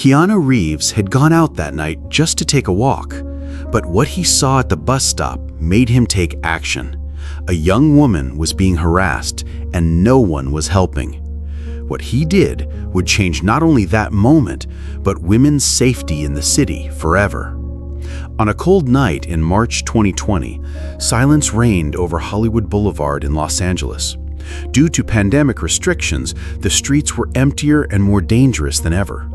Keanu Reeves had gone out that night just to take a walk, but what he saw at the bus stop made him take action. A young woman was being harassed and no one was helping. What he did would change not only that moment, but women's safety in the city forever. On a cold night in March 2020, silence reigned over Hollywood Boulevard in Los Angeles. Due to pandemic restrictions, the streets were emptier and more dangerous than ever.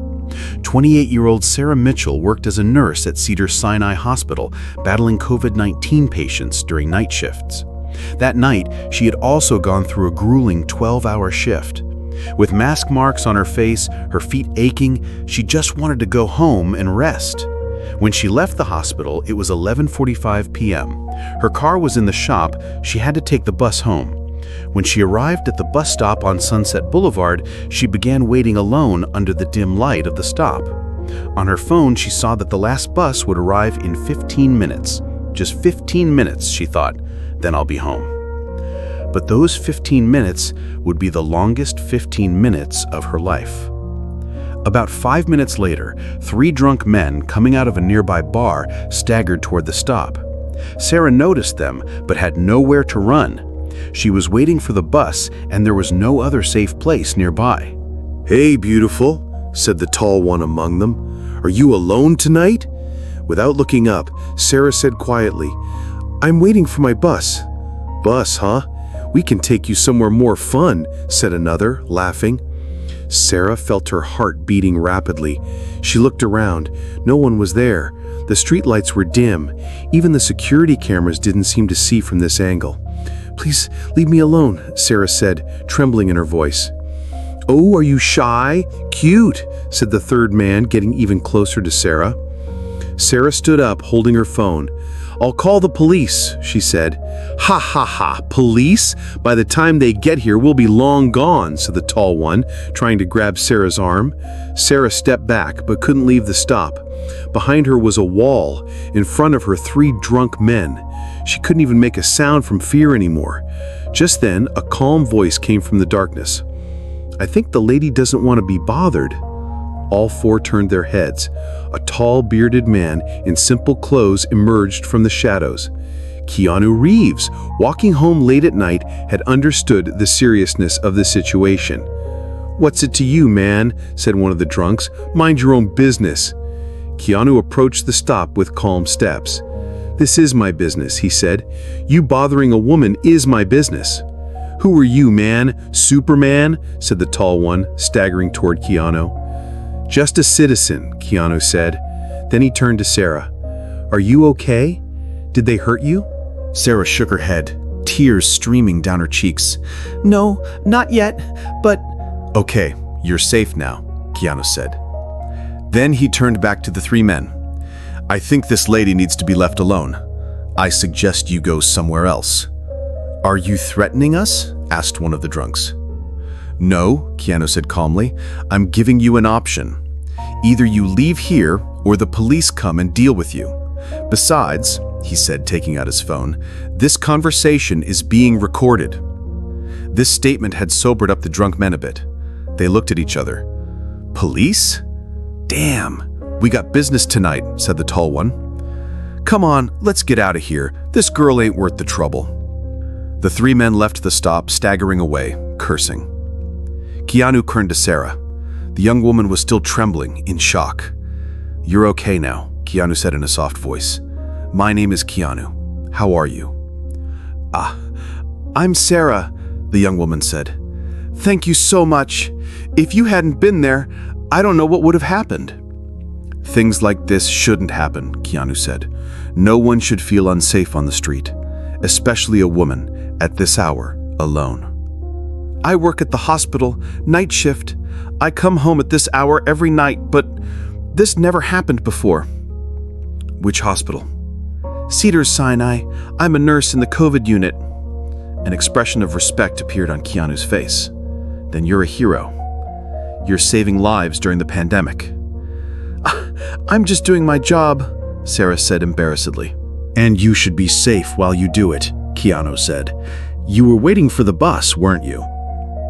28-year-old Sarah Mitchell worked as a nurse at Cedars-Sinai Hospital, battling COVID-19 patients during night shifts. That night, she had also gone through a grueling 12-hour shift. With mask marks on her face, her feet aching, she just wanted to go home and rest. When she left the hospital, it was 11:45 p.m. Her car was in the shop. She had to take the bus home. When she arrived at the bus stop on Sunset Boulevard, she began waiting alone under the dim light of the stop. On her phone, she saw that the last bus would arrive in 15 minutes. Just 15 minutes, she thought, then I'll be home. But those 15 minutes would be the longest 15 minutes of her life. About 5 minutes later, 3 drunk men coming out of a nearby bar staggered toward the stop. Sarah noticed them, but had nowhere to run. She was waiting for the bus, and there was no other safe place nearby. "Hey, beautiful," said the tall one among them. "Are you alone tonight?" Without looking up, Sarah said quietly, "I'm waiting for my bus." "Bus, huh? We can take you somewhere more fun," said another, laughing. Sarah felt her heart beating rapidly. She looked around. No one was there. The streetlights were dim. Even the security cameras didn't seem to see from this angle. "Please leave me alone," Sarah said, trembling in her voice. "Oh, are you shy? Cute," said the third man, getting even closer to Sarah. Sarah stood up, holding her phone. "I'll call the police," she said. "Ha ha ha, police? By the time they get here, we'll be long gone," said the tall one, trying to grab Sarah's arm. Sarah stepped back, but couldn't leave the stop. Behind her was a wall. In front of her, 3 drunk men. She couldn't even make a sound from fear anymore. Just then, a calm voice came from the darkness. "I think the lady doesn't want to be bothered." All 4 turned their heads. A tall, bearded man in simple clothes emerged from the shadows. Keanu Reeves, walking home late at night, had understood the seriousness of the situation. "What's it to you, man?" said one of the drunks. "Mind your own business." Keanu approached the stop with calm steps. "This is my business," he said. "You bothering a woman is my business." "Who are you, man? Superman?" said the tall one, staggering toward Keanu. "Just a citizen," Keanu said. Then he turned to Sarah. "Are you okay? Did they hurt you?" Sarah shook her head, tears streaming down her cheeks. "No, not yet, but—" "Okay, you're safe now," Keanu said. Then he turned back to the 3 men. "I think this lady needs to be left alone. I suggest you go somewhere else." "Are you threatening us?" asked one of the drunks. "No," Keanu said calmly. "I'm giving you an option. Either you leave here or the police come and deal with you. Besides," he said, taking out his phone, "this conversation is being recorded." This statement had sobered up the drunk men a bit. They looked at each other. "Police? Damn, we got business tonight," said the tall one. "Come on, let's get out of here. This girl ain't worth the trouble." The 3 men left the stop, staggering away, cursing. Keanu turned to Sarah. The young woman was still trembling, in shock. "You're okay now," Keanu said in a soft voice. "My name is Keanu. How are you?" "Ah, I'm Sarah," the young woman said. "Thank you so much. If you hadn't been there, I don't know what would have happened." "Things like this shouldn't happen," Keanu said. "No one should feel unsafe on the street, especially a woman, at this hour, alone." "I work at the hospital, night shift. I come home at this hour every night, but this never happened before." "Which hospital?" "Cedars-Sinai. I'm a nurse in the COVID unit." An expression of respect appeared on Keanu's face. "Then you're a hero. You're saving lives during the pandemic." "I'm just doing my job," Sarah said embarrassedly. "And you should be safe while you do it," Keanu said. "You were waiting for the bus, weren't you?"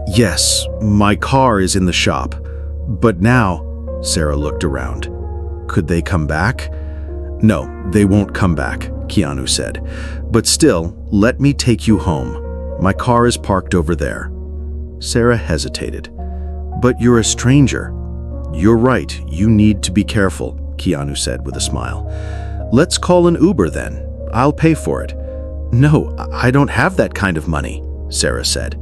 "Yes, my car is in the shop. But now," Sarah looked around. Could they come back? No, they won't come back, Keanu said. But still, let me take you home. My car is parked over there. Sarah hesitated. But you're a stranger. You're right, you need to be careful, Keanu said with a smile. Let's call an Uber then. I'll pay for it. No, I don't have that kind of money, Sarah said.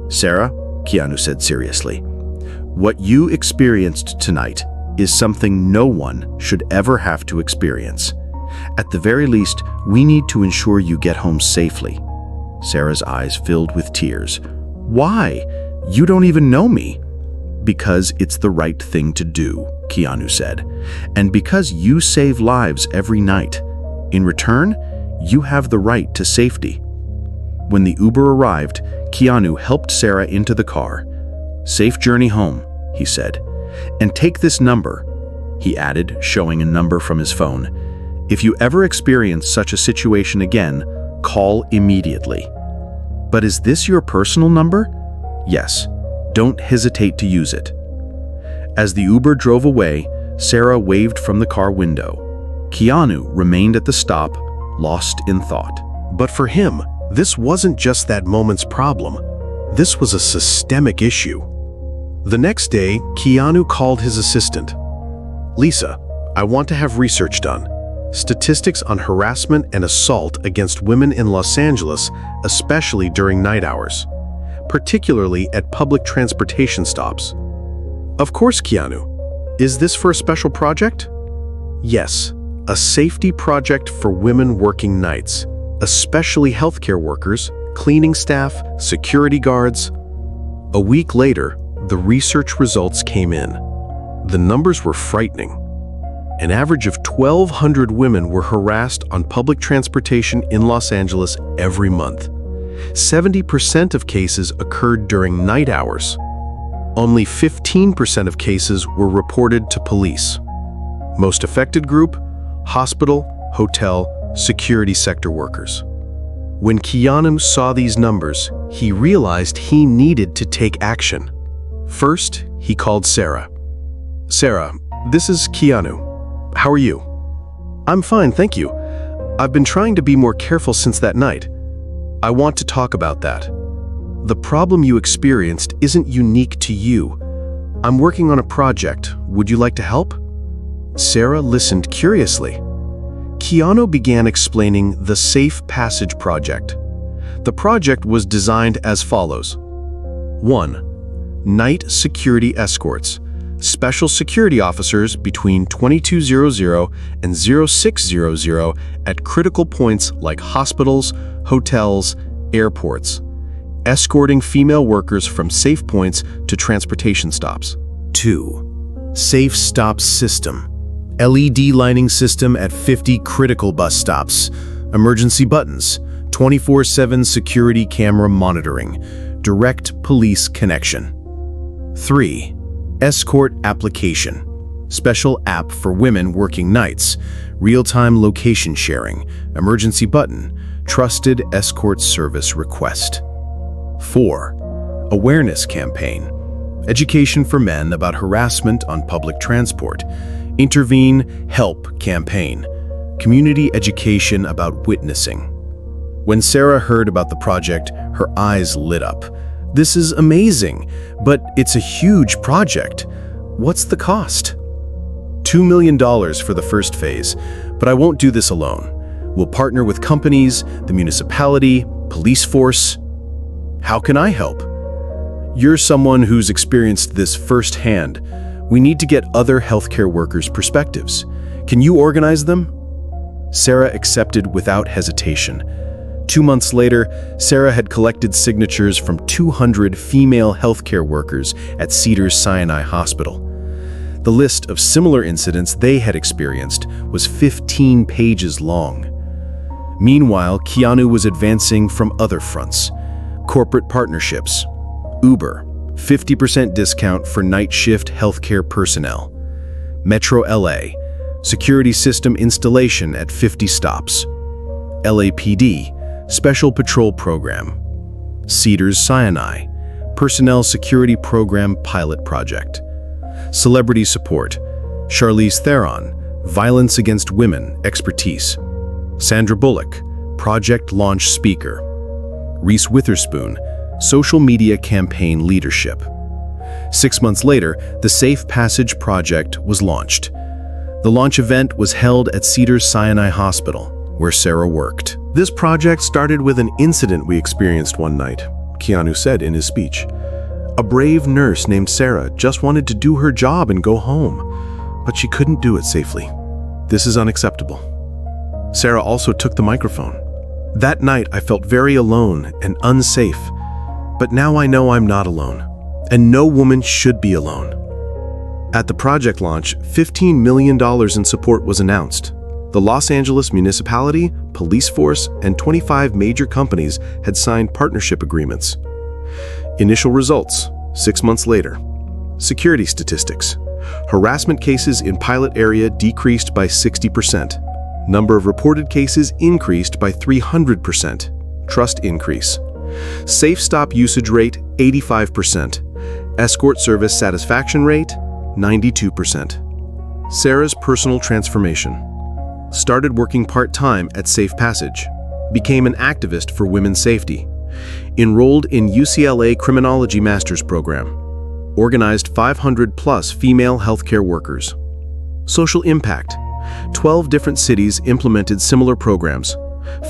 Sarah, Keanu said seriously, what you experienced tonight is something no one should ever have to experience. At the very least, we need to ensure you get home safely. Sarah's eyes filled with tears. Why? You don't even know me. Because it's the right thing to do, Keanu said. And because you save lives every night. In return, you have the right to safety. When the Uber arrived, Keanu helped Sarah into the car. Safe journey home, he said. And take this number, he added, showing a number from his phone. If you ever experience such a situation again, call immediately. But is this your personal number? Yes. Don't hesitate to use it. As the Uber drove away, Sarah waved from the car window. Keanu remained at the stop, lost in thought. But for him, this wasn't just that moment's problem. This was a systemic issue. The next day, Keanu called his assistant. Lisa, I want to have research done. Statistics on harassment and assault against women in Los Angeles, especially during night hours, particularly at public transportation stops. Of course, Keanu. Is this for a special project? Yes, a safety project for women working nights, especially healthcare workers, cleaning staff, security guards. A week later, the research results came in. The numbers were frightening. An average of 1,200 women were harassed on public transportation in Los Angeles every month. 70% of cases occurred during night hours. Only 15% of cases were reported to police. Most affected group: hospital, hotel, security sector workers. When Keanu saw these numbers, he realized he needed to take action. First, he called Sarah. Sarah, this is Keanu. How are you? I'm fine, thank you. I've been trying to be more careful since that night. I want to talk about that. The problem you experienced isn't unique to you. I'm working on a project. Would you like to help? Sarah listened curiously. Keanu began explaining the Safe Passage Project. The project was designed as follows. 1. Night security escorts. Special security officers between 2200 and 0600 at critical points like hospitals, hotels, airports, escorting female workers from safe points to transportation stops. 2. Safe Stops System. LED lighting system at 50 critical bus stops. Emergency buttons. 24/7 security camera monitoring. Direct police connection. 3. Escort application. Special app for women working nights. Real-time location sharing. Emergency button. Trusted escort service request. 4. Awareness campaign. Education for men about harassment on public transport. Intervene, help campaign. Community education about witnessing. When Sarah heard about the project, her eyes lit up. This is amazing, but it's a huge project. What's the cost? $2 million for the first phase, but I won't do this alone. We'll partner with companies, the municipality, police force. How can I help? You're someone who's experienced this firsthand. We need to get other healthcare workers' perspectives. Can you organize them? Sarah accepted without hesitation. 2 months later, Sarah had collected signatures from 200 female healthcare workers at Cedars-Sinai Hospital. The list of similar incidents they had experienced was 15 pages long. Meanwhile, Keanu was advancing from other fronts. Corporate partnerships. Uber, 50% discount for night shift healthcare personnel. Metro LA, security system installation at 50 stops. LAPD, special patrol program. Cedars-Sinai, personnel security program pilot project. Celebrity support, Charlize Theron, Violence Against Women, Expertise. Sandra Bullock, Project Launch Speaker. Reese Witherspoon, Social Media Campaign Leadership. 6 months later, the Safe Passage Project was launched. The launch event was held at Cedars-Sinai Hospital, where Sarah worked. This project started with an incident we experienced one night, Keanu said in his speech. A brave nurse named Sarah just wanted to do her job and go home, but she couldn't do it safely. This is unacceptable. Sarah also took the microphone. That night, I felt very alone and unsafe, but now I know I'm not alone, and no woman should be alone. At the project launch, $15 million in support was announced. The Los Angeles municipality, police force, and 25 major companies had signed partnership agreements. Initial results, 6 months later. Security statistics. Harassment cases in pilot area decreased by 60%. Number of reported cases increased by 300%. Trust increase. Safe stop usage rate, 85%. Escort service satisfaction rate, 92%. Sarah's personal transformation. Started working part-time at Safe Passage. Became an activist for women's safety. Enrolled in UCLA Criminology Master's Program. Organized 500+ female healthcare workers. Social impact. 12 different cities implemented similar programs.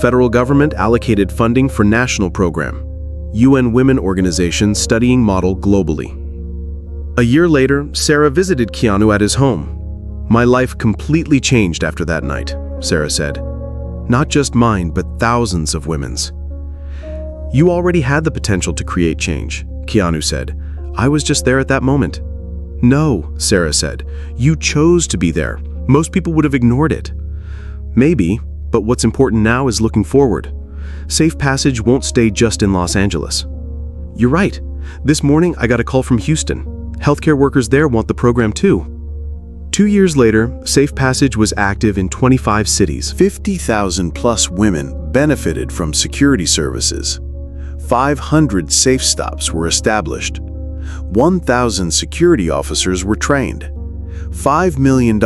Federal government allocated funding for national program. UN Women Organization studying model globally. A year later, Sarah visited Keanu at his home. My life completely changed after that night, Sarah said. Not just mine, but thousands of women's. You already had the potential to create change, Keanu said. I was just there at that moment. No, Sarah said. You chose to be there. Most people would have ignored it. Maybe, but what's important now is looking forward. Safe Passage won't stay just in Los Angeles. You're right. This morning, I got a call from Houston. Healthcare workers there want the program too. 2 years later, Safe Passage was active in 25 cities. 50,000 plus women benefited from security services. 500 safe stops were established. 1,000 security officers were trained. $5 million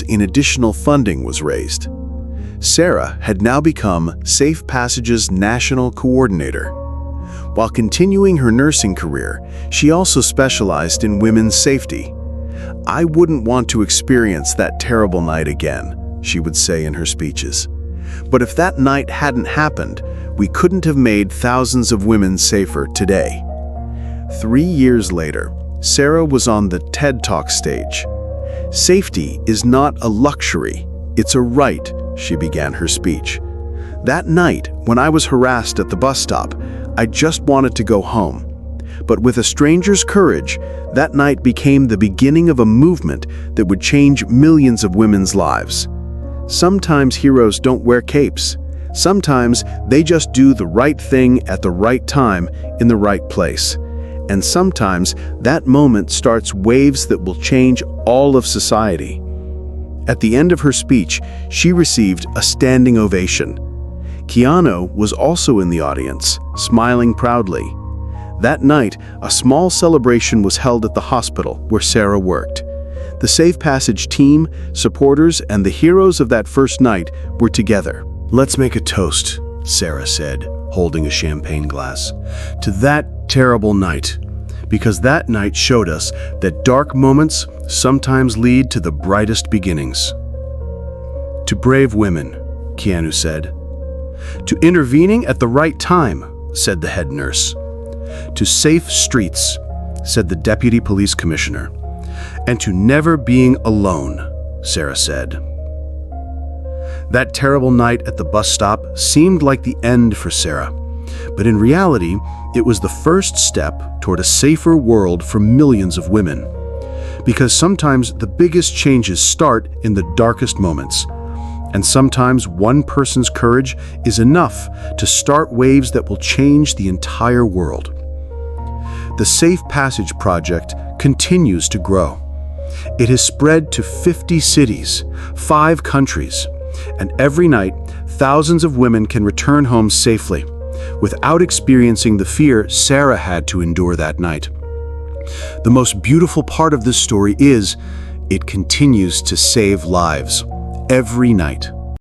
in additional funding was raised. Sarah had now become Safe Passage's national coordinator. While continuing her nursing career, she also specialized in women's safety. I wouldn't want to experience that terrible night again, she would say in her speeches. But if that night hadn't happened, we couldn't have made thousands of women safer today. 3 years later, Sarah was on the TED Talk stage. Safety is not a luxury, it's a right, she began her speech. That night, when I was harassed at the bus stop, I just wanted to go home. But with a stranger's courage, that night became the beginning of a movement that would change millions of women's lives. Sometimes heroes don't wear capes. Sometimes they just do the right thing at the right time in the right place. And sometimes that moment starts waves that will change all of society. At the end of her speech, she received a standing ovation. Keanu was also in the audience, smiling proudly. That night, a small celebration was held at the hospital where Sarah worked. The Safe Passage team, supporters, and the heroes of that first night were together. Let's make a toast, Sarah said, holding a champagne glass, to that terrible night, because that night showed us that dark moments sometimes lead to the brightest beginnings. To brave women, Keanu said. To intervening at the right time, said the head nurse. To safe streets, said the deputy police commissioner. And to never being alone, Sarah said. That terrible night at the bus stop seemed like the end for Sarah, but in reality, it was the first step toward a safer world for millions of women. Because sometimes the biggest changes start in the darkest moments, and sometimes one person's courage is enough to start waves that will change the entire world. The Safe Passage Project continues to grow. It has spread to 50 cities, 5 countries, and every night, thousands of women can return home safely, without experiencing the fear Sarah had to endure that night. The most beautiful part of this story is, It continues to save lives every night.